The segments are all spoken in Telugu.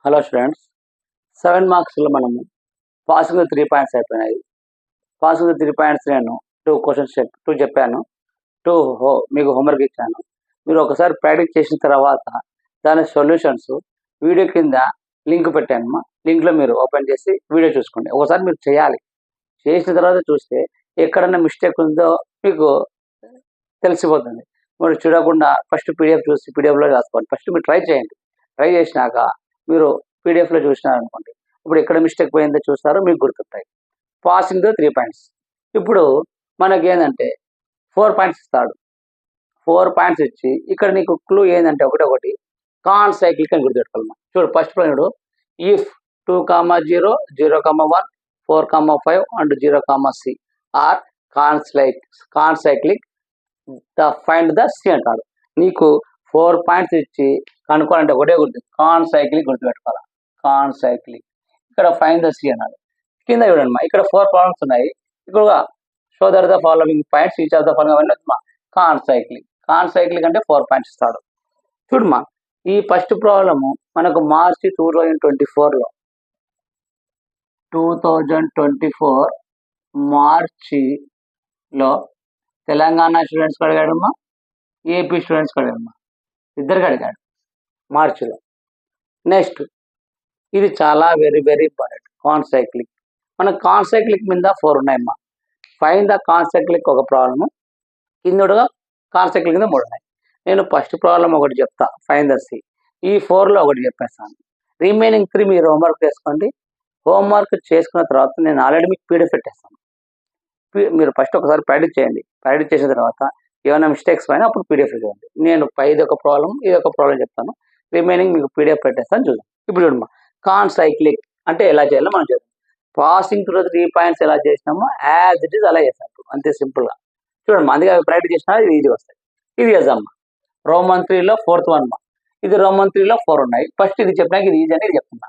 హలో స్టూడెంట్స్, 7 మార్క్స్లో మనము పాసింగ్ 3 పాయింట్స్ అయిపోయినాయి. పాసింగ్ 3 పాయింట్స్ నేను 2 క్వశ్చన్స్ చెప్పాను. మీకు హోంవర్క్ ఇచ్చాను. మీరు ఒకసారి ప్రాక్టీస్ చేసిన తర్వాత దాని సొల్యూషన్స్ వీడియో కింద లింక్ పెట్టానమ్మా. లింక్లో మీరు ఓపెన్ చేసి వీడియో చూసుకోండి. ఒకసారి మీరు చేయాలి. చేసిన తర్వాత చూస్తే ఎక్కడన్నా మిస్టేక్ ఉందో మీకు తెలిసిపోతుంది. మీరు చూడకుండా ఫస్ట్ పీడిఎఫ్ చూసి పీడిఎఫ్లో రాసుకోండి. ఫస్ట్ మీరు ట్రై చేయండి. ట్రై చేసినాక మీరు పీడిఎఫ్లో చూసినారనుకోండి, ఇప్పుడు ఎక్కడ మిస్టేక్ పోయిందో చూస్తారో మీకు గుర్తుంటాయి. Passing 3 points. ఇప్పుడు మనకేందంటే 4 పాయింట్స్ ఇస్తాడు. 4 పాయింట్స్ ఇచ్చి ఇక్కడ నీకు క్లూ ఏంటంటే ఒకటి కాన్ సైక్లిక్ అని గుర్తుపెట్టుకోవాలి. చూడు first point, if 2, 0, 0, 1, 4, 5 and 0, C are concyclic find the C అంటాడు. నీకు 4 పాయింట్స్ ఇచ్చి కనుక్కోవాలంటే ఒకటే గుర్తు, కాన్ సైక్లిక్ గుర్తుపెట్టుకోవాలి. కాన్ సైక్లిక్ ఇక్కడ ఫైండ్ ద సి అన్నాడు. కింద చూడండి, ఇక్కడ 4 ప్రాబ్లమ్స్ ఉన్నాయి. ఇక్కడ show that the following points each of the following అవన్నీ కాన్ సైక్లిక్ అంటే 4 పాయింట్స్ ఇస్తాడు. చూడమ్మా, ఈ ఫస్ట్ ప్రాబ్లము మనకు మార్చి 2024 మార్చిలో తెలంగాణ స్టూడెంట్స్కి అడిగాడమ్మా, ఏపీ స్టూడెంట్స్కి అడిగాడమ్మా, ఇద్దరికి అడిగాడు మార్చిలో. నెక్స్ట్, ఇది చాలా వెరీ వెరీ ఇంపార్టెంట్. కాన్ సైక్లిక్ మన కాన్ సైక్లిక్ మీద 4 ఉన్నాయమ్మా. ఫైన్ ద కాన్ సైక్లిక్ ఒక ప్రాబ్లము, కిందగా కాన్ సైక్లిక్ కింద 3 ఉన్నాయి. నేను ఫస్ట్ ప్రాబ్లం ఒకటి చెప్తా, ఫైన్ ద సి. ఈ 4లో ఒకటి చెప్పేస్తాను. రిమైనింగ్ 3 మీరు హోంవర్క్ చేసుకోండి. హోంవర్క్ చేసుకున్న తర్వాత నేను ఆల్రెడీ మీకు పీడిఎఫ్ పెట్టేస్తాను. మీరు ఫస్ట్ ఒకసారి ప్రాక్టీస్ చేయండి. ప్రాక్టీస్ చేసిన తర్వాత ఏమైనా మిస్టేక్స్ పైన అప్పుడు పీడిఎఫ్ చూడండి. నేను ఇది ఒక ప్రాబ్లం చెప్తాను. రిమైనింగ్ మీకు పీడిఎఫ్ పెట్టేస్తాను, చూద్దాం. ఇప్పుడు చూడమ్మా, కాన్ సైక్లిక్ అంటే ఎలా చేయాలో మనం చూద్దాం. పాసింగ్ త్రూ 3 పాయింట్స్ ఎలా చేసినామో యాజ్ ఇట్ ఈస్ అలా చేస్తాం, అంతే సింపుల్గా. చూడమ్మా, అందుకే ప్రాక్టీస్ చేసినా ఇది ఈజీ వస్తాయి. ఇది చేద్దామ్మా. రోమన్ 3లో 4th వన్. ఇది రోమన్ 3లో 4 ఉన్నాయి. ఫస్ట్ ఇది చెప్పినాక ఇది ఈజీ అని ఇది చెప్తున్నా.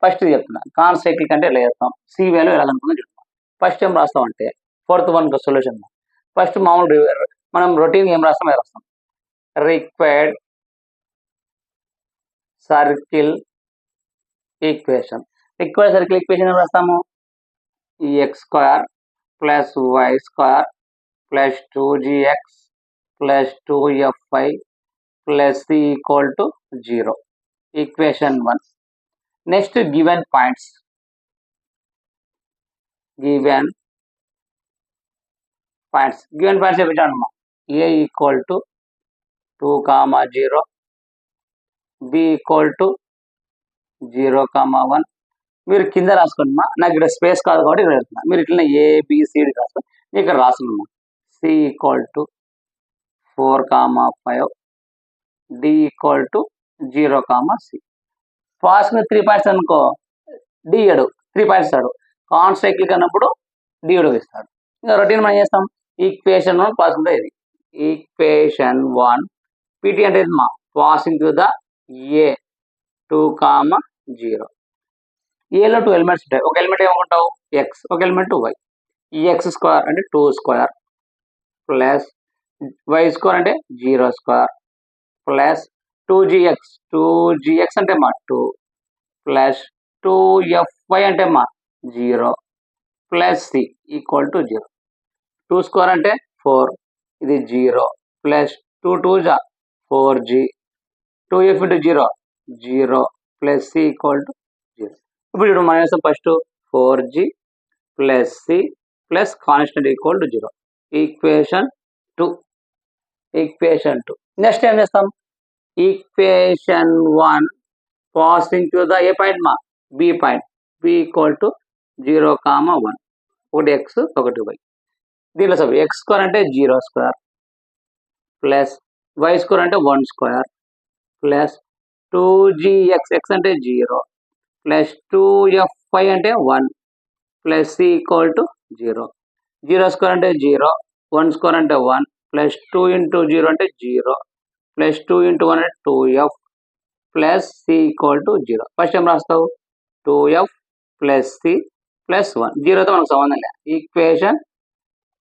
ఫస్ట్ ఇది చెప్తున్నా, కాన్ సైక్లిక్ అంటే ఎలా చేస్తాం, సి వాల్యూ ఎలా కనుక్కుందో చూద్దాం. ఫస్ట్ ఏం రాస్తామంటే 4th వన్ సొల్యూషన్. ఫస్ట్ మామూలు మనం రొటీన్ ఏం రాస్తాం అది రాస్తాం. Required circle equation. ఏం రాస్తాము, x² plus y² plus 2gx plus 2fy plus c equal to 0. Equation 1. Next given points చెప్పించాను. a equal to 2, 0, b equal to 0, 1. మీరు కింద రాసుకోండి. నాకు ఇక్కడ స్పేస్ కాదు కాబట్టి ఇక్కడ పెడుతున్నా. మీరు ఇట్లా ABCD రాసుకోండి. నేను ఇక్కడ రాసుకున్నా. c equal to 4, 5, d equal to 0, C. పాస్కి 3 points అనుకో, డి 3 పాయింట్స్ ఇస్తాడు. కాన్ సైక్లిక్ అన్నప్పుడు డి ఇస్తాడు. ఇంకా రొటీన్ మనం చేస్తాం. ఈక్వేషన్ 1 పాసింగ్ ఇది. ఈక్వేషన్ 1 PT అంటే పాసింగ్ టు ద ఏ 2, 0. ఏలో 2 ఎలిమెంట్స్ ఉంటాయి. ఒక ఎలిమెంట్ ఏమనుకుంటావు, ఎక్స్, ఒక ఎలిమెంట్ వై. ఈ x² అంటే 2² ప్లస్ y² అంటే 0² ప్లస్ 2gx అంటే 2 ప్లస్ 2fy అంటే 0 ప్లస్ c ఈక్వల్ టు 0. 2² అంటే 4, ఇది 0 plus 2 2s 4g 2f into 0 0 plus c equal to 0. ఇప్పుడు మనం వేస్తాం first 4g plus c plus constant equal to 0. Equation 2. Next ఏం చేస్తాం, equation 1 passing to the A point B point, B equal to 0, 1. ఒకటి ఎక్స్ ఒకటి వై. దీనిలో సబ్ x² అంటే 0² ప్లస్ y² అంటే 1² ప్లస్ 2gx అంటే 0 ప్లస్ 2fy అంటే 1 ప్లస్ c ఈక్వల్ టు 0. 0² అంటే 0, 1² అంటే 1 ప్లస్ 2 into 0 అంటే 0 ప్లస్ 2 into 1 అంటే 2f plus c equal to 0. First ఏం రాస్తావు, 2f ప్లస్ c ప్లస్ 1. 0తో మనకు సంబంధం లేదు. ఈక్వేషన్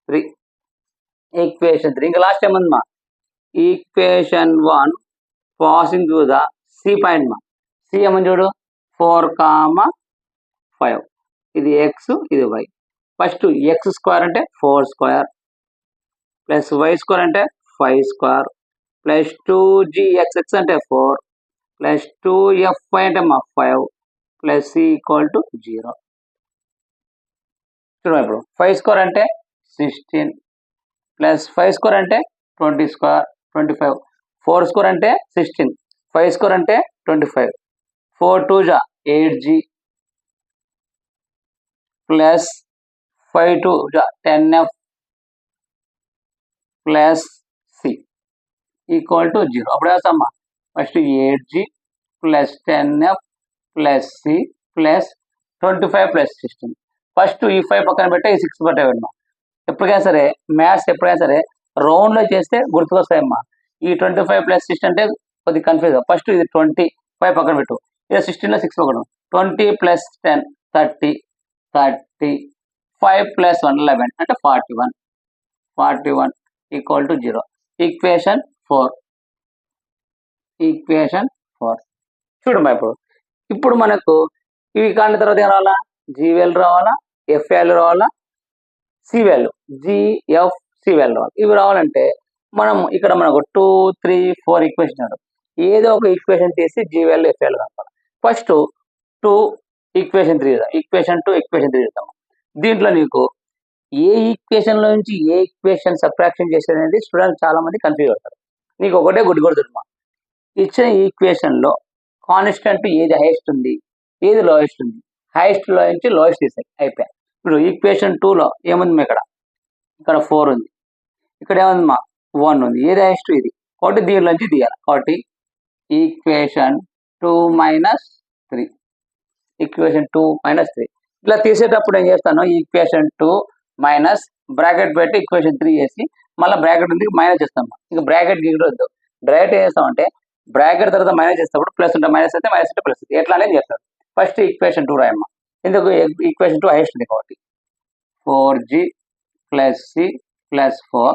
3. ఇంకా లాస్ట్ ఏమందమ్మా, equation 1 passing to the c point. C c ఏమని చూడు 4,5 ఇది ఎక్స్ ఇది వై. ఫస్ట్ ఎక్స్ స్క్వేర్ అంటే 4 స్క్వేర్ ప్లస్ వై స్క్వేర్ అంటే 5 స్క్వేర్ ప్లస్ 2gxx అంటే 4 ప్లస్ 2fy అంటే 5 ప్లస్ సి ఈక్వల్ టు 0. చూడండి ఇప్పుడు 5 స్క్వేర్ అంటే 16 ప్లస్ 5 స్క్వేర్ అంటే 20 స్క్వేర్ 25 4 స్క్వేర్ అంటే 16 5 స్క్వేర్ అంటే 25 4 2 జా 8g ప్లస్ 5 2 జా 10f plus C equal to 0. అప్పుడు వేస్తామా first 8g plus 10f plus C plus 25 plus 16. First ఈ 5 పక్కన పెట్టే ఈ 6 పట్టే పెట్టినాం. ఎప్పటికైనా సరే మ్యాథ్స్ ఎప్పుడైనా సరే రౌండ్లో చేస్తే గుర్తుకొస్తాయమ్మా. ఈ 25 ప్లస్ 16 అంటే కొద్దిగా కన్ఫ్యూజ్. ఫస్ట్ ఇది 25 పక్కన పెట్టు, ఇది 16లో 6 పక్కన 20 ప్లస్ 10 30 30 5 ప్లస్ 1 11 అంటే 41 ఈక్వల్ టు 0. ఈక్వేషన్ 4 చూడమ్మా. ఇప్పుడు మనకు ఇవి కాని తర్వాత ఏం రావాలా, జీ వాల్యూ రావాలా, ఎఫ్ వాల్యూ రావాలా, సి వాల్యూ జిఎఫ్సి వాల్యూ రావాలి. ఇవి రావాలంటే మనం ఇక్కడ మనకు 2 3 4 ఈక్వేషన్ ఏదో ఒక ఈక్వేషన్ తీసి జీ వాల్యూ ఎఫ్ వాల్యూ రావాలి. ఫస్ట్ 2 ఈక్వేషన్ 3 ఈక్వేషన్ 2 ఈక్వేషన్ 3 ఇద్దాం. దీంట్లో నీకు ఏ ఈక్వేషన్ లో నుంచి ఏ ఈక్వేషన్ సబ్ట్రాక్షన్ చేసేది అనేది స్టూడెంట్స్ చాలా మంది కన్ఫ్యూజ్ అవుతారు. నీకు ఒకటే గుర్తుమా, ఇచ్చిన ఈక్వేషన్ లో కాన్స్టెంట్ ఏది హైయెస్ట్ ఉంది ఏది లోయెస్ట్ ఉంది, హైయెస్ట్ లో నుంచి లోయెస్ట్ తీసాయి అయిపోయాయి. ఇప్పుడు ఈక్వేషన్ 2లో ఏముంది మా ఇక్కడ 4 ఉంది, ఇక్కడ ఏముంది మా 1 ఉంది, ఏది హైయెస్ట్ ఇది కాబట్టి దీనిలోంచి తీయాలి. కాబట్టి ఈక్వేషన్ 2 మైనస్ 3 ఇట్లా తీసేటప్పుడు ఏం చేస్తాను, ఈక్వేషన్ 2 మైనస్ బ్రాకెట్ పెట్టి ఈక్వేషన్ 3 చేసి మళ్ళీ బ్రాకెట్ ఉంది మైనస్ చేస్తాం. ఇంకా బ్రాకెట్ వద్దు, డైరెక్ట్ ఏం చేస్తామంటే బ్రాకెట్ తర్వాత మైనస్ చేసేటప్పుడు ప్లస్ ఉంటే మైనస్ అయితే మైనస్ ఉంటే ప్లస్ ఎట్లా అనేది చేస్తాం. ఫస్ట్ ఈక్వేషన్ 2 రాయమ్మా. ఎందుకు ఈక్వేషన్ 2 హైయెస్ట్ ఉంది కాబట్టి 4g plus C plus 4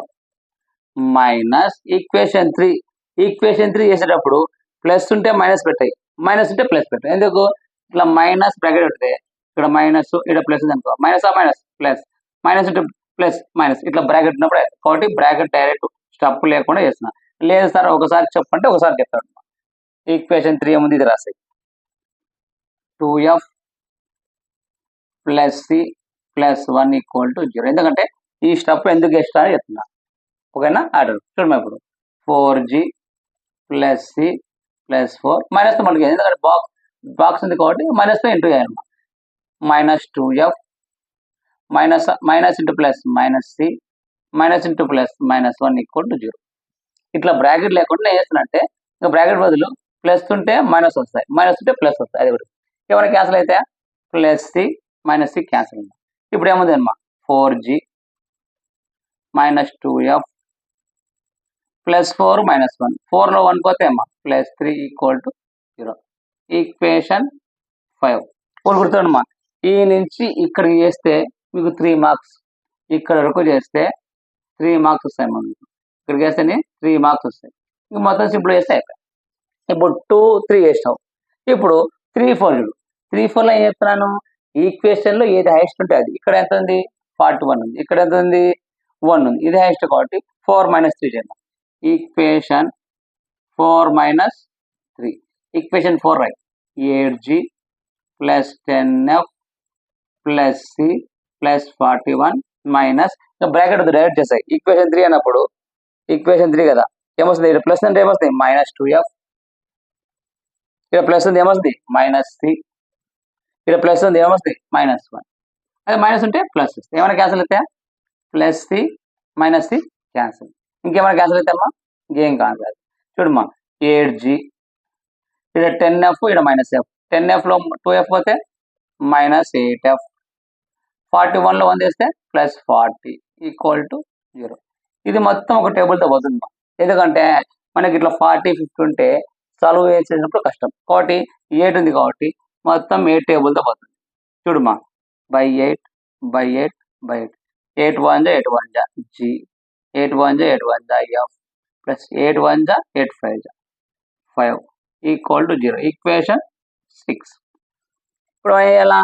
minus equation 3 చేసేటప్పుడు ప్లస్ ఉంటే మైనస్ పెట్టాయి, మైనస్ ఉంటే ప్లస్ పెట్టాయి. ఎందుకు ఇట్లా మైనస్ బ్రాకెట్ పెడితే ఇక్కడ మైనస్ ఇక్కడ ప్లస్ ఉంది అనుకో, మైనస్ ప్లస్ మైనస్ ఉంటే ప్లస్ మైనస్ ఇట్లా బ్రాకెట్ ఉన్నప్పుడు కాబట్టి బ్రాకెట్ డైరెక్ట్ స్టెప్ లేకుండా చేస్తున్నా. లేదు సార్ ఒకసారి చెప్పంటే ఒకసారి చెప్తాడు. ఈక్వేషన్ 3 ఏముంది ఇది రాస్తాయి 2f plus C plus 1 equal to 0. ఎందుకంటే ఈ స్టెప్ ఎందుకు ఎక్స్ట్రా అని చెప్తున్నా. ఓకేనా ఆర్డర్ చూడమ్మా. ఇప్పుడు 4g ప్లస్ సి ప్లస్ 4 మైనస్తో మళ్ళీ ఎందుకంటే బాక్స్ ఉంది కాబట్టి మైనస్తో ఇంటూ చేయాలమ్మా. Minus 2f minus into plus minus c minus into plus minus 1 equal to 0. ఇట్లా బ్రాకెట్ లేకుండా ఏం చేస్తున్నట్టే ఇంకా బ్రాకెట్ బదులు ప్లస్ ఉంటే మైనస్ వస్తాయి, మైనస్ ఉంటే ప్లస్ వస్తాయి. అది కూడా ఏమైనా క్యాన్సిల్ అయితే plus C minus C cancel. ఇప్పుడు ఏముంది అమ్మా 4g minus 2f plus 4 minus 1 4లో 1 పోతే అమ్మా ప్లస్ 3 ఈక్వల్ టు 0. ఈక్వేషన్ 5 గుర్తుండమ్మా. ఈ నుంచి ఇక్కడికి చేస్తే మీకు 3 మార్క్స్, ఇక్కడ వరకు చేస్తే 3 మార్క్స్ వస్తాయి. మనకి ఇక్కడికి వేస్తే 3 మార్క్స్ వస్తాయి. ఇంక మొత్తం సింపుల్ చేస్తే అయిపోయి. ఇప్పుడు 2 3 చేసినావు. ఇప్పుడు 3 4 చూడు. 3 4లో ఏం చెప్తున్నాను, ఈక్వేషన్ లో ఏది హైయెస్ట్ ఉంటే అది. ఇక్కడ ఎంత ఉంది 41 ఉంది, ఇక్కడ ఎంత ఉంది 1 ఉంది, ఇది హైయెస్ట్ కాబట్టి 4 మైనస్ 3 చేద్దాం. Equation 4 minus 3 equation 4 right 8g plus 10f plus C plus 41 minus bracket direct చేస్తాయి. ఈక్వేషన్ 3 అన్నప్పుడు ఈక్వేషన్ 3 కదా ఏమొస్తుంది, ఇక్కడ ప్లస్ అంటే ఏమొస్తుంది మైనస్ 2f, ఇక్కడ ప్లస్ ఉంది ఏమొస్తుంది మైనస్ 3, ఇక్కడ ప్లస్ ఉంది ఏమొస్తుంది మైనస్ 1. అదే మైనస్ ఉంటే ప్లస్ వస్తుంది. ఏమైనా క్యాన్సిల్ అయితే plus C minus C cancel. ఇంకేమైనా క్యాన్సిల్ అయితే అమ్మా ఇంకేం కాదు. చూడమ్మా 8g ఇక్కడ 10f ఇక్కడ మైనస్ ఎఫ్, 10fలో 2f పోతే మైనస్ 8f, 41లో 1 చేస్తే ప్లస్ 40 ఈక్వల్ టు 0. ఇది మొత్తం ఒక టేబుల్తో పోతుంది. ఎందుకంటే మనకి ఇట్లా 40 50 ఉంటే సాల్వ్ చేసేటప్పుడు కష్టం కాబట్టి 8 ఉంది కాబట్టి మొత్తం 8 టేబుల్తో పోతుంది. చూడమ్మా by 8 by 8 by 8 8 1 8 1 G 8 1 8 1 F plus 8 1 8 5 5 equal to 0. Equation 6. ఇప్పుడు ఎలా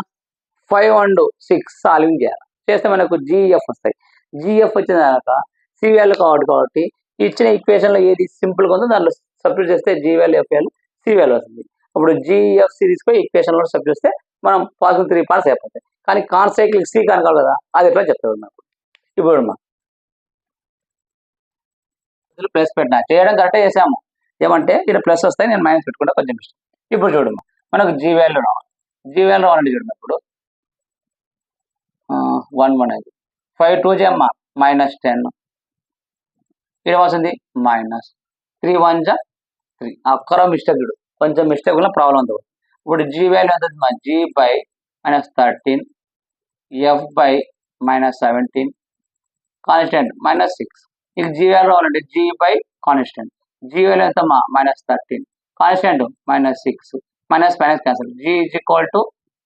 5 and 6 సాల్వింగ్ చేయాలి. చేస్తే మనకు జిఎఫ్ వస్తాయి. జిఎఫ్ వచ్చిన తర్వాత సి వాల్యూ కాబట్టి ఇచ్చిన ఈక్వేషన్లో ఏది సింపుల్గా ఉందో దాంట్లో సబ్స్టిట్యూట్ చేస్తే G value F value C value వస్తుంది. అప్పుడు జిఎఫ్సి తీసుకొని ఈక్వేషన్లో సబ్స్టిట్యూట్ చేస్తే మనం పాజిటివ్ 3 పార్ట్స్ అయిపోతాయి. కానీ కాన్సైక్లిక్ సి కనుక కదా అది ఎట్లా చెప్తాడు నాకు. ఇప్పుడు మా ప్లస్ పెట్టినా చేయడం కరెక్టే చేసాము. ఏమంటే ఇక్కడ ప్లస్ వస్తాయి, నేను మైనస్ పెట్టుకుంటా కొంచెం ఇష్టం. ఇప్పుడు చూడమ్మా మనకు జీ వాల్యూ రావాలి. జీ వాల్యూ రావాలంటే చూడప్పుడు 1 1 5 5 2 జమ్మా -10 ఇక్కడ వస్తుంది -3 1 3 అక్కడ మిస్టేక్ చూడు, కొంచెం మిస్టేక్ వల్ల ప్రాబ్లం ఉంది. ఇప్పుడు జీ వాల్యూ ఎంత G by -13 F by -17 constant -6. ఇక జీ వాల్యూ రావాలంటే G by constant, G value ఎంత -13 constant -6 minus cancel, G is equal to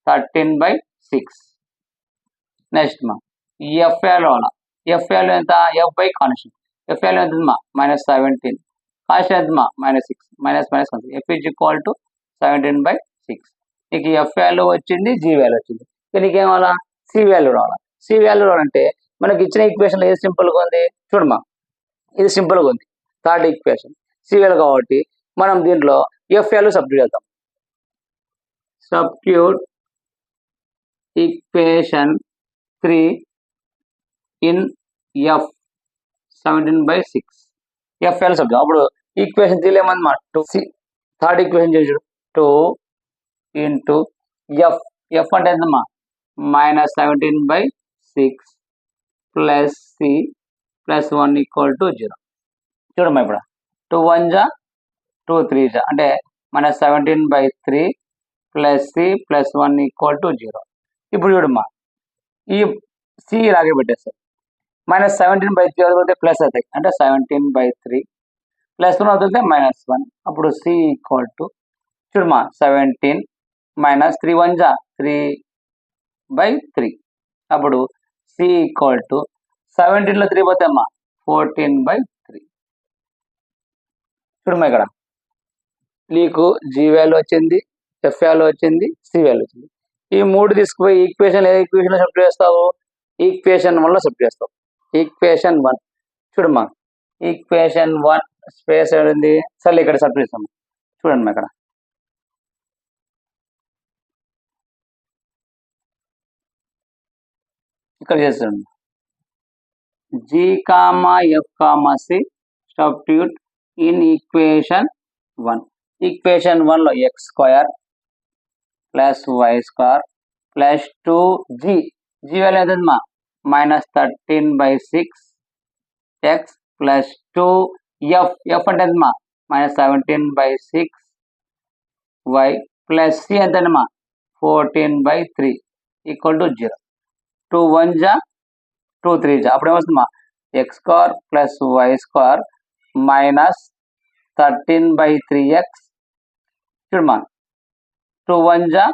13/6. Next F value రావాలా. ఎఫ్ వాల్యూ ఎంత F by constant, F value ఎంత -17 constant -6 minus cancel, F is equal to 17/6. నీకు ఎఫ్ వాల్యూ వచ్చింది, జీ వాల్యూ వచ్చింది. ఇక నీకేం కావాలా సి వాల్యూ రావాలా. సి వాల్యూ రావాలంటే మనకి ఇచ్చిన ఈక్వేషన్ ఏది సింపుల్గా ఉంది చూడమ్మా, ఇది సింపుల్గా ఉంది. థర్డ్ ఈక్వేషన్ సి వాల్యూ కాబట్టి మనం దీంట్లో ఎఫ్ వాల్యూ సబ్స్టిట్యూట్ చేద్దాం. Substitute equation 3 in F 17/6 F value substitute. అప్పుడు ఈక్వేషన్ 3 ఏమన్నా 2 థర్డ్ ఈక్వేషన్ చేసి 2 ఇంటూ ఎఫ్, ఎఫ్ అంటే ఎంతమ్మా -17/6 plus C plus 1 equal to 0. చూడమ్మా ఇప్పుడు 2 1 జా 2 3 జా అంటే -17/3 plus C plus 1 equal to 0. ఇప్పుడు చూడమ్మా ఈ సి ఇలాగే పెట్టేస్తాయి. -17/3 అవుతుంది ప్లస్ అవుతాయి అంటే 17/3 ప్లస్ 1 అవుతుంది -1. అప్పుడు సి ఈక్వల్ టు చూడమ్మా 17 -3 1 జా 3/3. అప్పుడు సి ఈక్వల్ టు 17లో 3 పోతే అమ్మా 14/3. చూడమ్మా ఇక్కడ నీకు జీ వాల్యూ వచ్చింది, ఎఫ్ వాల్యూ వచ్చింది, సి వాల్యూ వచ్చింది. ఈ మూడు తీసుకుపోయి ఈక్వేషన్ ఏ ఈక్వేషన్లో సబ్స్టిట్యూట్ చేస్తావు, ఈక్వేషన్ 1లో సబ్స్టిట్యూట్ చేస్తావు. ఈక్వేషన్ 1 చూడమ్మా, ఈక్వేషన్ 1 స్పేస్ ఏమైంది సరే ఇక్కడ సబ్స్టిట్యూట్ చేస్తాము. చూడండి ఇక్కడ ఇక్కడ చేస్తాను g comma F comma c substitute in equation 1. ఈక్వేషన్ 1లో x square plus y square plus 2g, g value ఎంత -13/6 ఎక్స్ ప్లస్ 2 ఎఫ్ అంటే ఎంత -17/6 వై ప్లస్ సి ఎంత 14/3 ఈక్వల్ టు 0. 2 1 జా 2 3 జా అప్పుడు ఏమొస్తుందమ్మా x square plus y square -13/3x చూడమ్మా 2 1 జా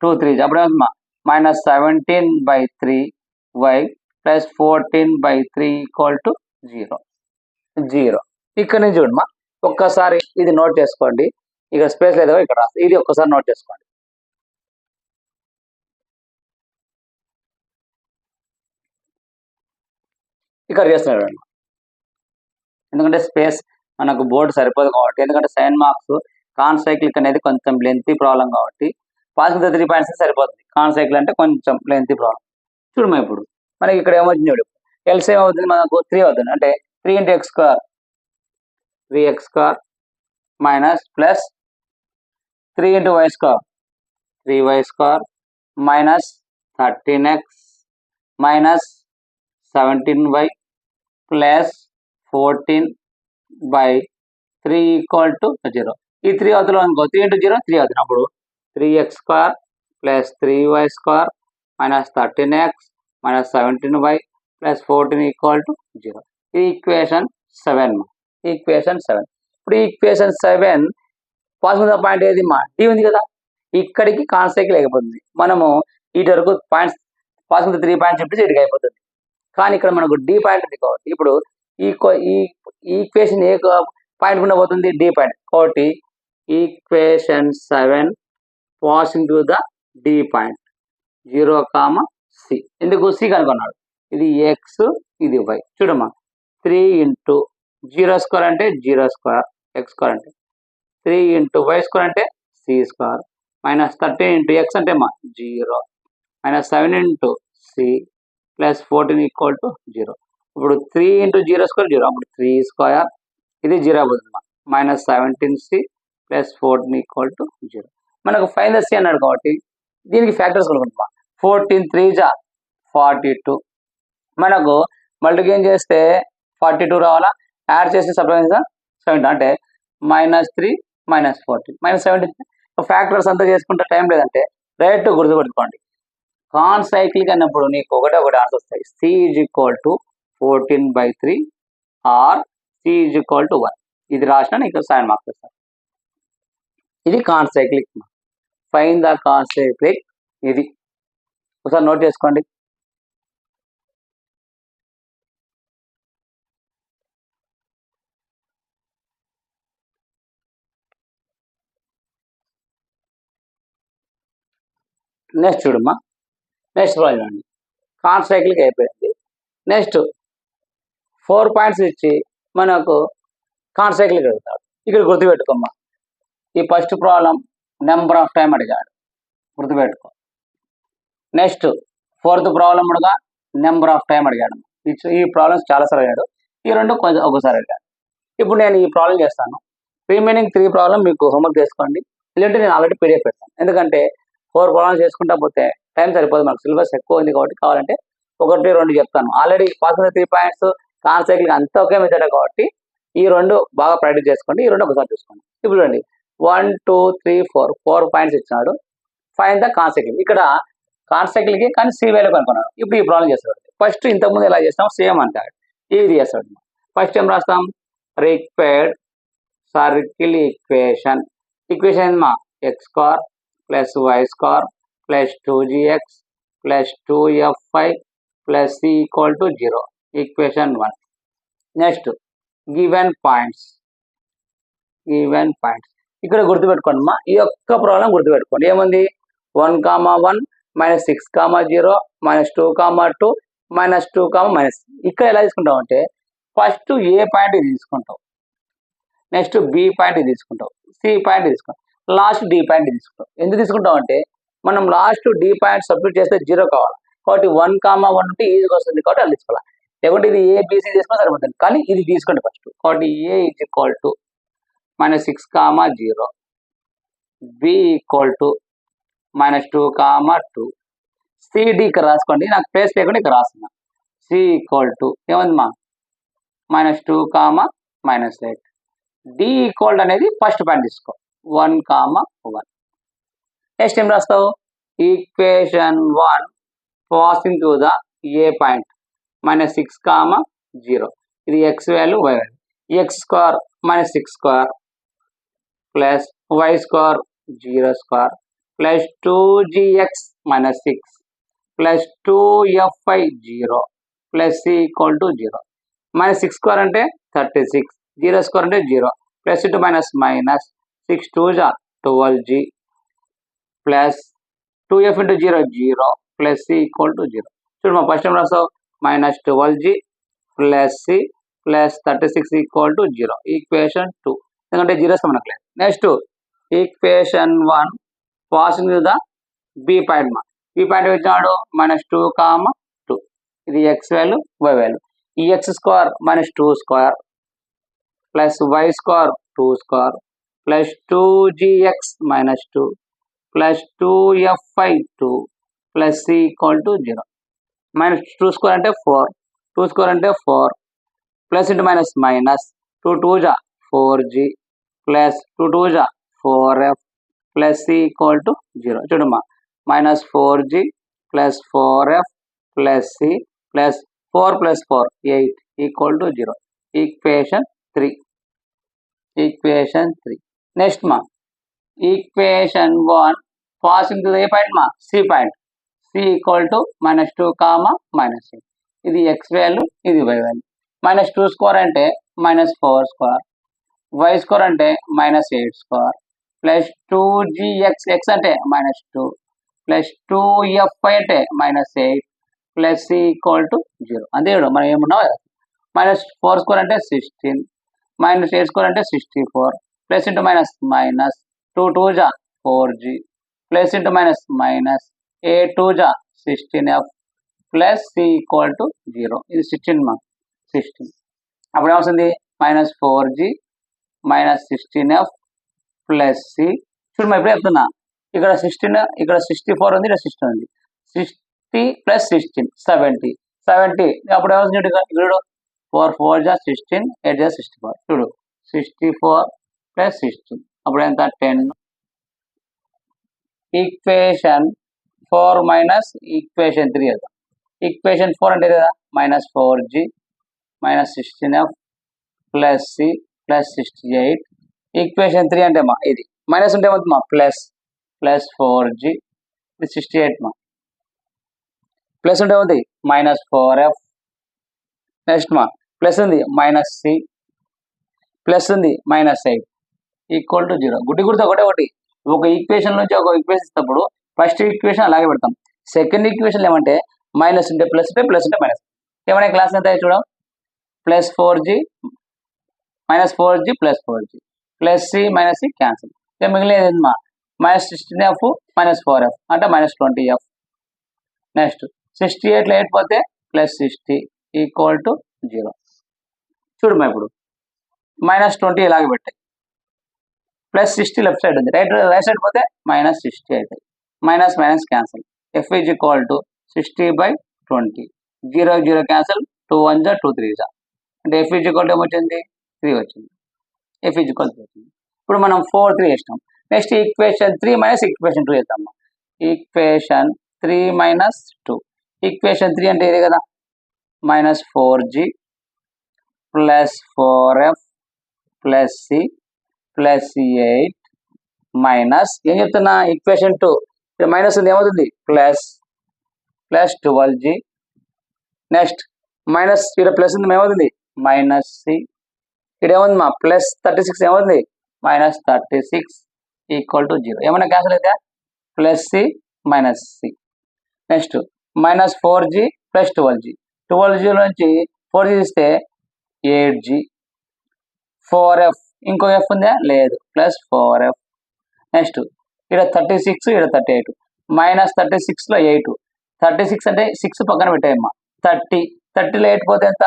2 3 జా అప్పుడు ఏమవుతుందమ్మా -17/3y ప్లస్ 14/3 ఈక్వల్ టు 0. ఇక్కడ నుంచి చూడమ్మా ఒక్కసారి ఇది నోట్ చేసుకోండి. ఇక్కడ స్పేస్ లేదు ఇక్కడ రాస్తుంది, ఇది ఒక్కసారి నోట్ చేసుకోండి. ఇక్కడ చేస్తున్నాడు ఎందుకంటే స్పేస్ మనకు బోర్డు సరిపోదు కాబట్టి, ఎందుకంటే 7 మార్క్స్ కాన్సైక్లిక్ అనేది కొంచెం లెంతీ ప్రాబ్లం కాబట్టి పాసింగ్ 3 పాయింట్స్ సరిపోతుంది. కాన్సైకిల్ అంటే కొంచెం లెంతీ ప్రాబ్లం. చూడమ్మా ఇప్పుడు మనకి ఇక్కడ ఏమవుతుంది చూడు, ఎల్సిఎం అవుతుంది మనకు 3 అవుతుంది అంటే 3 × x square 3x square minus plus 3 × y square 3y square minus 13x minus 17y plus 14/3 equal to 0. ఈ 3 అవుతుంది అనుకో 3 × 0 3 అవుతుంది. అప్పుడు 3x square plus 3y square minus 13x minus 17y plus 14 equal to 0. ఇది ఈక్వేషన్ 7. ఈక్వేషన్ 7. ఇప్పుడు ఈక్వేషన్ 7 పాసింగ్ పాయింట్ ఏది డి ఉంది కదా, ఇక్కడికి కాన్సైకిల్ అయిపోతుంది. మనము ఇటు వరకు పాయింట్స్ పాసింగ్ 3 పాయింట్స్ చెప్పేసి ఇటుకి అయిపోతుంది. కానీ ఇక్కడ మనకు డి పాయింట్ ఉంది కాబట్టి ఇప్పుడు ఈ ఈక్వేషన్ ఏ పాయింట్ గుండా పోతుంది డి పాయింట్ కాబట్టి equation 7 passing to the D point 0, C. ఎందుకు సి కనుక్కున్నాడు. ఇది ఎక్స్, ఇది వై. చూడమ్మా 3 ఇంటూ 0² అంటే 0² x² అంటే 3 ఇంటూ y² అంటే c² మైనస్ 13 ఇంటూ ఎక్స్ అంటే మా 0 minus 7 into C plus 14 equal to 0. ఇప్పుడు 3 ఇంటూ 0² 0, అప్పుడు 3² ఇది 0 అవుతుంది. Minus 17c plus 14 equal to 0. మనకు ఫైన్ ద సి అన్నాడు కాబట్టి దీనికి ఫ్యాక్టర్స్ కనుక్కుంటామా. 14 3 జా 42. మనకు మల్టిప్లికేషన్ చేస్తే 42 రావాలా, యాడ్ చేస్తే సబ్ట్రాక్షన్ 70 అంటే -3 -14 -17. ఫ్యాక్టర్స్ అంతా చేసుకుంటే టైం లేదంటే డైరెక్ట్ గుర్తుపెట్టుకోండి. కాన్ సైక్లిక్ అన్నప్పుడు నీకు ఒకటే ఆన్సర్ వస్తాయి. C is equal to 14/3 or c is equal to 1. ఇది రాసిన నీకు 7 మార్క్స్ వస్తాయి. ఇది concyclic. Find the concyclic. ఇది ఒకసారి నోట్ చేసుకోండి. నెక్స్ట్ చూడమ్మా, నెక్స్ట్ ప్రాబ్లం అండి. కాన్ సైక్లిక్ అయిపోయింది. నెక్స్ట్ 4 పాయింట్స్ ఇచ్చి మనకు కాన్ సైక్లిక్ అడుగుతాడు. ఇక్కడ గుర్తుపెట్టుకోమ్మా, ఈ first problem number of time అడిగాడు, గుర్తుపెట్టుకో. నెక్స్ట్ 4th ప్రాబ్లం కూడా నెంబర్ ఆఫ్ టైం అడిగాడు. ఈ ప్రాబ్లమ్స్ చాలాసార్లు అడిగాడు, ఈ రెండు కొంచెం ఒకసారి అడిగాడు. ఇప్పుడు నేను ఈ ప్రాబ్లం చేస్తాను. రిమైనింగ్ 3 ప్రాబ్లం మీకు హోంవర్క్ చేసుకోండి, లేదంటే నేను ఆల్రెడీ పీడిఎఫ్ పెడతాను. ఎందుకంటే 4 ప్రాబ్లమ్స్ చేసుకుంటా పోతే టైం సరిపోదు, మనకు సిలబస్ ఎక్కువ ఉంది కాబట్టి. కావాలంటే 1 2 చెప్తాను. ఆల్రెడీ పాస్ 3 పాయింట్స్ కాన్ సైక్లిక్ అంతా ఒకే మెథడ్ కాబట్టి ఈ రెండు బాగా ప్రాక్టీస్ చేసుకోండి. ఈ రెండు ఒకసారి చూసుకోండి. ఇప్పుడు చూడండి 1 2 3 4 పాయింట్స్ ఇచ్చినాడు. Fine the can cyclic. ఇక్కడ కాన్ సైక్లిక్ కానీ సి వాల్యూ కనుక్కున్నాడు. ఇప్పుడు ఈ ప్రాబ్లం చేస్తాడు. ఫస్ట్ ఇంతకుముందు ఎలా చేస్తాం సేమ్ అంటాడు, ఇది చేస్తాడు. ఫస్ట్ ఏం రాస్తాం, రిక్వైర్డ్ సర్కిల్ ఈక్వేషన్. ఈక్వేషన్ మా x² plus y² plus 2gx plus 2fy plus c equal to 0. Equation 1. Next given points. ఇక్కడ గుర్తుపెట్టుకోండి మా, ఈ ఒక్క ప్రాబ్లం గుర్తుపెట్టుకోండి. ఏముంది 1, 1 -6, 0 -2, 2 -2, ఇక్కడ ఎలా తీసుకుంటాం అంటే ఫస్ట్ ఏ పాయింట్ తీసుకుంటాం, నెక్స్ట్ బి పాయింట్ తీసుకుంటాం, సి పాయింట్ తీసుకుంటాం, లాస్ట్ డి పాయింట్ తీసుకుంటాం. ఎందుకు తీసుకుంటాం అంటే మనం లాస్ట్ డి పాయింట్ సబ్స్టిట్యూట్ చేస్తే 0 కావాలి కాబట్టి 1, 1 ఉంటే ఈజీగా వస్తుంది కాబట్టి అది తీసుకోవాలి. లేకుంటే ఇది ఏబిసి తీసుకుని సరిపోతుంది, కానీ ఇది తీసుకోండి ఫస్ట్. కాబట్టి A is equal to -6, 0, B equal to -2, 2, CD ఇక్కడ రాసుకోండి, నాకు ప్లేస్ లేకుండా ఇక్కడ రాస్తున్నా. సి ఈక్వల్ టు ఏముంది మా -2, -8. డి ఈక్వల్ అనేది ఫస్ట్ పాయింట్ తీసుకో 1, 1. నెక్స్ట్ ఏం రాస్తావు, equation 1 passing to the A point -6, 0. ఇది x value y value. x² -6² plus y² 0² plus 2gx -6 plus 2fy 0 plus c equal to 0. -6² అంటే 36, 0² అంటే 0, plus into minus minus 6 2 12g plus 2f into 0 0 plus c equal to 0. చూడమ్మా ఫస్ట్ టైం రాస్తావు -12g plus c plus 36 equal to 0. Equation 2, ఎందుకంటే 0 మనకు లేదు. Next equation 1 passing the B point మా, బి పాయింట్ వచ్చినాడు -2, 2. ఇది ఎక్స్ వాల్యూ వై వాల్యూ. ఈ x² -2² plus y² 2² plus 2gx -2 plus 2fy 2 plus c equal to 0. -2² అంటే 4, 2² అంటే 4 plus into minus minus 2 2 4g plus 2 2 4f plus c equal to 0. చూడమ్మా -4g plus 4f plus c plus 4 plus 4 8 equal to 0. Equation 3. Next మా equation 1 passing to A point మా C point, c equal to -2, -8. ఇది ఎక్స్ వాల్యూ, ఇది వై వాల్యూ. -2² అంటే -4², y² అంటే -8² ప్లస్ 2gx x అంటే -2 ప్లస్ 2fy అంటే -8 ప్లస్ c ఈక్వల్ టు 0. అంతే చూడు మనం ఏమున్నాం -4² అంటే 16 -8² అంటే 64 ప్లస్ ఇంటూ మైనస్ మైనస్ 2 2 జా 4g plus into minus minus 8 2 జా 16f plus c equal to 0. ఇది 16 మార్క్ 16. అప్పుడు ఏమవుతుంది -4g -16f ప్లస్ సి. చూడు మరి ఇప్పుడు చెప్తున్నా ఇక్కడ 16 ఇక్కడ 64 ఉంది, ఇక్కడ 16 ఉంది. 60 ప్లస్ 16 70 70. అప్పుడు ఏమవుతుంది ఇక్కడ 4 4 జా 16 8 జా 64. చూడు 64 ప్లస్ 16 అప్పుడు ఎంత 10. ఈక్వేషన్ 4 మైనస్ ఈక్వేషన్ 3 కదా. ఈక్వేషన్ 4 అంటే కదా -4g -16f plus C plus 68. Equation 3 అంటే మా ఇది మైనస్ ఉంటే ఏమవుతుంది మా ప్లస్ 4g ఇది 68 మా ప్లస్ ఉంటే ఏమవుతుంది -4f. నెక్స్ట్ మా ప్లస్ ఉంది -c ప్లస్ ఉంది -8 ఈక్వల్ టు 0. గుడ్డి గుర్తు ఒకటి ఒక ఈక్వేషన్ నుంచి ఒక ఈక్వేషన్ ఇచ్చినప్పుడు ఫస్ట్ ఈక్వేషన్ అలాగే పెడతాం. సెకండ్ ఈక్వేషన్ ఏమంటే మైనస్ ఉంటే ప్లస్ ఉంటే ప్లస్ ఉంటే మైనస్. ఏమైనా క్లాస్ ఎంత చూడం +4g -4g +4g plus C minus C cancel. మిగిలినది మా -16f -4f అంటే -20f. నెక్స్ట్ 68లో 8 పోతే +60 ఈక్వల్ టు 0. చూడమ్మా ఇప్పుడు -20 ఇలాగే పెట్టాయి +60 లెఫ్ట్ సైడ్ ఉంది, రైట్ సైడ్ పోతే -60 అవుతాయి. Minus minus cancel. f is equal to 60/20. 0 0 cancel 2 1 జా 2 3 జా అంటే f ఈజ్ ఈక్వల్ టు ఏమొచ్చింది 3 వచ్చింది. f ఈజ్ ఈక్వల్ 3 వచ్చింది. ఇప్పుడు మనం 4 3 వేసినాం. నెక్స్ట్ ఈక్వేషన్ 3 మైనస్ ఈక్వేషన్ 2 వేద్దాం. Equation 3 minus 2. ఈక్వేషన్ 3 అంటే ఇది కదా -4g plus 4f plus C plus 8 minus ఏం చెప్తున్నా ఈక్వేషన్ 2 మైనస్ ఉంది ఏమవుతుంది ప్లస్ 12g. నెక్స్ట్ మైనస్ ఇక్కడ ప్లస్ ఉంది ఏమవుతుంది -c. ఇక్కడ ఏముంది మా +36 ఏమవుతుంది -36 ఈక్వల్ టు 0. ఏమైనా క్యాన్సిల్ అయితే +c -c. Next -4g + 12g 12g నుంచి 4g ఇస్తే 8g 4f ఇంకో f ఉందా లేదు +4f. నెక్స్ట్ ఇక్కడ 36 ఇక్కడ 38 -36లో 8 36 అంటే 6 పక్కన పెట్టేయమ్మా 30లో 8 పోతే ఎంత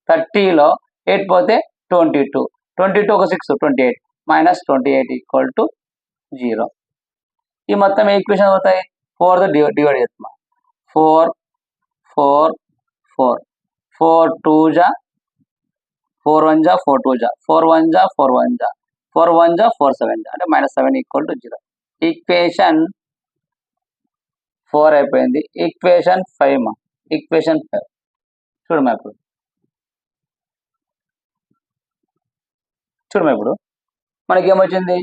30లో 8 పోతే 22 22 ఒక 6 28 -28 ఈక్వల్ టు 0. ఈ మొత్తం ఈక్వేషన్ అవుతాయి 4తో డివైడ్ చేస్తాం. 4 4 4 4 2 జా 4 1 జా 4 2 జా 4 1 జా 4 1 జా 4 1 జా 4 7 జా అంటే -7 ఈక్వల్ టు 0. ఈక్వేషన్ 4 అయిపోయింది. ఈక్వేషన్ 5 మా ఈక్వేషన్ 5 చూడమ్మా ఇప్పుడు మనకి ఏమొచ్చింది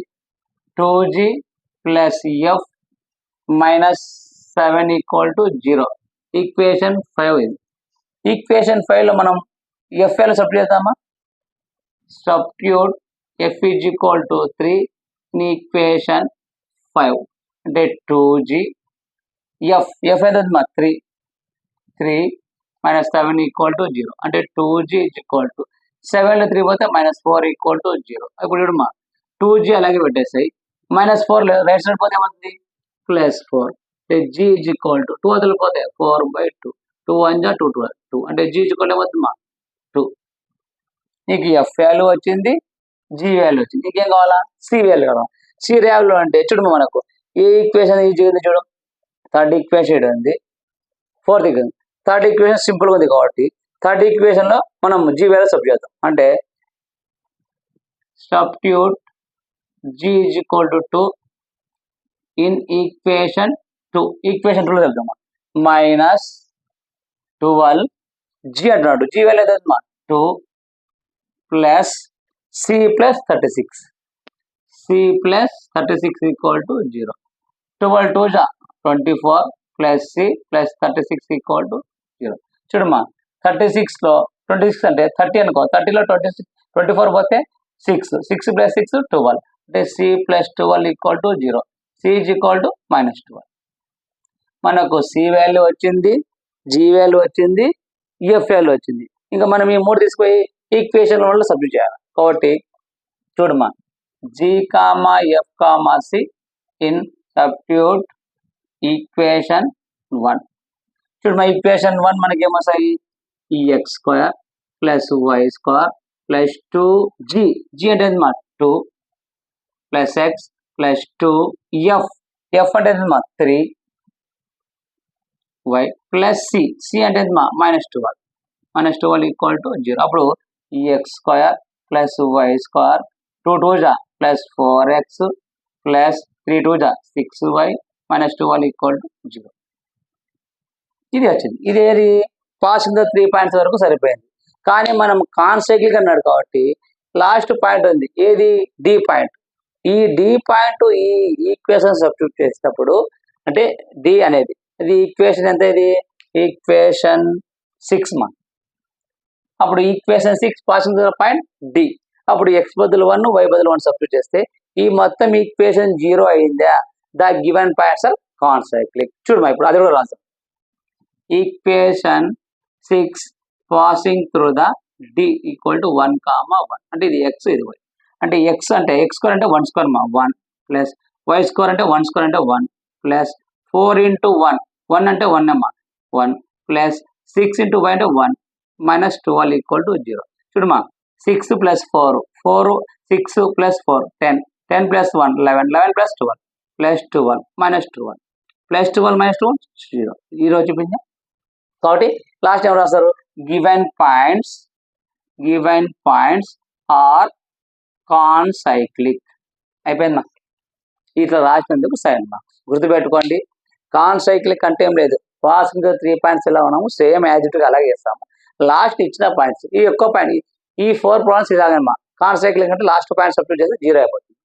2g plus f -7 equal to 0. Equation 5 ఇది. ఈక్వేషన్ 5లో మనం ఎఫ్ఏలో సబ్స్టిట్యూట్ చేద్దామా. Substitute f is equal to 3 in equation 5 అంటే 2g f ఎంత మా 3 -7 ఈక్వల్ టు 0 అంటే 2g ఈజ్ ఈక్వల్ టు 7లో 3 పోతే -4 ఈక్వల్ టు 0. ఇప్పుడు చూడమ్మా 2g అలాగే పెట్టేస్తాయి -4 రైట్ సైడ్ పోతే ఏమవుతుంది +4 g ఈజ్ ఈక్వల్ టు 2 వదిలిపోతే 4/2 2 1 జా 2 12 2 అంటే g ఈజ్ ఈక్వల్ ఏమవుతుందమ్మా 2. నీకు f వాల్యూ వచ్చింది, g వాల్యూ వచ్చింది. నీకేం కావాలా c వాల్యూ కావాలా. c వాల్యూ అంటే చూడమ్మా మనకు ఏ ఈక్వేషన్ ఈజీ ఉంది చూడు. థర్డ్ ఈక్వేషన్ ఉంది, ఫోర్త్ ఈక్వేషన్. థర్డ్ ఈక్వేషన్ సింపుల్గా ఉంది కాబట్టి థర్డ్ ఈక్వేషన్లో మనం g వాల్యూ సబ్ చేద్దాం. అంటే substitute g is equal to 2 in equation 2. Equation 2లో చెప్తాం -12 g అంటున్నాడు. g వాల్యూ ఎంత 2 plus c plus 36 equal to 0. 12 2 జా 24 plus c plus 36 equal to 0. చూడమ్మా 36లో 26 అంటే 30 అనుకో 30లో 24 పోతే 6 6 ప్లస్ 6 12 అంటే C plus 12 equal to 0, C is equal to -12. మనకు సి వాల్యూ వచ్చింది, జీ వాల్యూ వచ్చింది, ఎఫ్ వాల్యూ వచ్చింది. ఇంకా మనం ఈ 3 తీసుకుపోయి ఈక్వేషన్ వల్ల సబ్స్టిట్యూట్ చేయాలి. కాబట్టి చూడమ్మా, G comma F comma C in substitute equation 1. చూడమ్మా, ఈక్వేషన్ 1 మనకి ఏమొస్తాయి? ఈ x² plus y² plus 2g, g అంటే ఏంటమ్మా 2 plus x plus 2f, f అంటే ఏంటమ్మా 3y ప్లస్ c అంటే ఏంటమ్మా -12 ఈక్వల్ టు 0. అప్పుడు ఈ x² plus y² 2 2 plus 4x plus 3 2 6y -12 equal to 0. ఇది వచ్చింది. ఇదేది పాసింగ్ ద 3 పాయింట్స్ వరకు సరిపోయింది. కానీ మనం కాన్సైక్లిక్ అన్నాడు కాబట్టి లాస్ట్ పాయింట్ ఉంది, ఏది? D point. ఈ డి పాయింట్ ఈ ఈక్వేషన్ సబ్స్టిట్యూట్ చేసేటప్పుడు అంటే డి అనేది ఇది ఈక్వేషన్ ఎంత? ఇది ఈక్వేషన్ 6 మా. అప్పుడు equation 6 passing the point D. అప్పుడు ఎక్స్ బదులు 1, వై బదులు 1 సబ్స్టిట్యూట్ చేస్తే ఈ మొత్తం ఈక్వేషన్ 0 అయిందా? The given points are concyclic. చూడమా, ఇప్పుడు అది కూడా రాస్తాం. Equation 6 passing through the D equal to 1, 1 అంటే ఇది ఎక్స్, ఇది వై. అంటే ఎక్స్ అంటే x² అంటే 1² మా 1 ప్లస్ y² అంటే 1² అంటే 1 ప్లస్ 4 ఇంటూ 1, 1 అంటే 1 అమ్మా 1 ప్లస్ 6 ఇంటూ y అంటే 1 -12 ఈక్వల్ టు 0. చూడమ్మా, 6 plus 4 6 plus 4 10 10 plus 1 11 11 plus 12 plus 12 -12 plus 12 -12 0. ఈరోజు చూపించా. కాబట్టి లాస్ట్ ఏం రాస్తారు? Given points are concyclic. అయిపోయింది. ఇట్లా రాసినందుకు 7 మార్క్స్. గుర్తుపెట్టుకోండి, కాన్సైక్లిక్ అంటే ఏం లేదు, పాసింగ్ 3 పాయింట్స్ ఎలా ఉన్నాము సేమ్ యాజ్ ఇట్ గా అలాగే చేస్తాము. లాస్ట్ ఇచ్చిన పాయింట్స్ ఈ ఒక్క పాయింట్ ఈ 4 పాయింట్స్ ఇలాగనమా. కాన్సైక్లిక్ అంటే లాస్ట్ పాయింట్ సబ్స్టిట్యూట్ చేస్తే 0 అయిపోతుంది.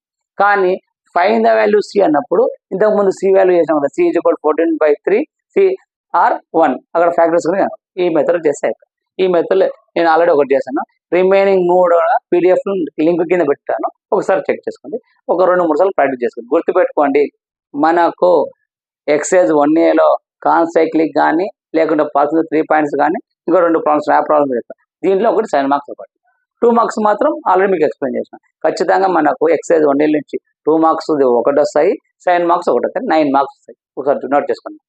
కానీ ఫైండ్ ద వాల్యూ సి అన్నప్పుడు ఇంతకు ముందు సి వాల్యూ చేసాం కదా, సి ఈజ్ ఈక్వల్ 14/3 CR1 అక్కడ ఫ్యాక్టర్స్ ఈ మెథడ్ చేస్తే అయిపోయింది. ఈ మెథడ్ నేను ఆల్రెడీ ఒకటి చేశాను. రిమైనింగ్ 3 PDF లింక్ కింద పెట్టాను, ఒకసారి చెక్ చేసుకోండి. ఒక 2-3 సార్లు ప్రాక్టీస్ చేసుకోండి. గుర్తుపెట్టుకోండి, మనకు ఎక్సైజ్ 1Aలో కాన్సైక్లిక్ కానీ లేకుంటే పాసింగ్ 3 పాయింట్స్ కానీ ఇంకో 2 ప్రాబ్లమ్స్ ర్యాప్ ప్రాబ్లమ్స్ చెప్తాను. దీంట్లో ఒకటి 7 మార్క్స్ ఒకటి, 2 మార్క్స్ మాత్రం ఆల్రెడీ మీకు ఎక్స్ప్లెయిన్ చేసిన. ఖచ్చితంగా మనకు ఎక్సైజ్ 1A నుంచి 2 మార్క్స్ ఒకటి వస్తాయి, 7 మార్క్స్ ఒకటి వస్తాయి, 9 మార్క్స్ వస్తాయి. ఒకసారి నోట్ చేసుకోండి.